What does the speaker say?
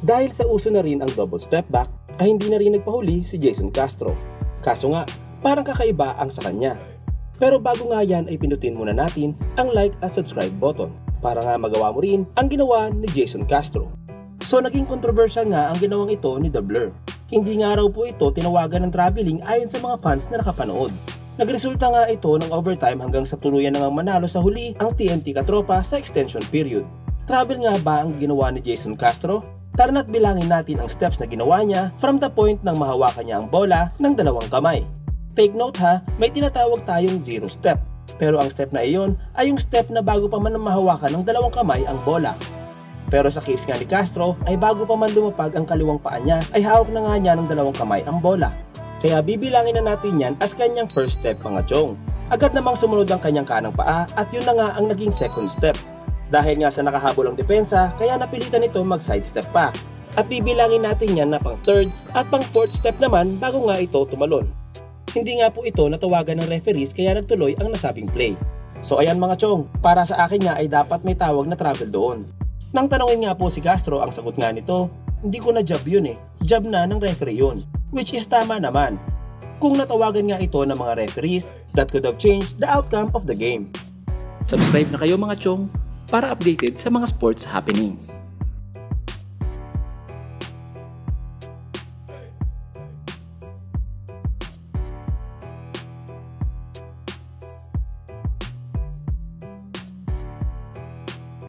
Dahil sa uso na rin ang double step back, ay hindi na rin nagpahuli si Jason Castro. Kaso nga, parang kakaiba ang sa kanya. Pero bago nga yan ay pinutin muna natin ang like at subscribe button para nga magawa mo rin ang ginawa ni Jason Castro. So naging controversial nga ang ginawang ito ni The Blur. Hindi nga raw po ito tinawagan ng traveling ayon sa mga fans na nakapanood. Nagresulta nga ito ng overtime hanggang sa tuluyan na nga manalo sa huli ang TNT Katropa sa extension period. Travel nga ba ang ginawa ni Jason Castro? Tara na't bilangin natin ang steps na ginawa niya from the point nang mahawakan niya ang bola ng dalawang kamay. Take note ha, may tinatawag tayong zero step. Pero ang step na iyon ay yung step na bago pa man mahawakan ng dalawang kamay ang bola. Pero sa case nga ni Castro ay bago pa man lumapag ang kaliwang paa niya ay hawak na nga niya ng dalawang kamay ang bola. Kaya bibilangin na natin yan as kanyang first step mga chong. Agad namang sumunod ang kanyang kanang paa at yun na nga ang naging second step. Dahil nga sa nakahabol ang depensa kaya napilitan ito mag sidestep pa. At bibilangin natin yan na pang third at pang fourth step naman bago nga ito tumalon. Hindi nga po ito natawagan ng referees kaya nagtuloy ang nasabing play. So ayan mga chong, para sa akin nga ay dapat may tawag na travel doon. Nang tanongin nga po si Castro, ang sagot nga nito, hindi ko na job yun job na ng referee yun. Which is tama naman. Kung natawagan nga ito ng mga referees, that could have changed the outcome of the game. Subscribe na kayo mga chong para updated sa mga sports happenings.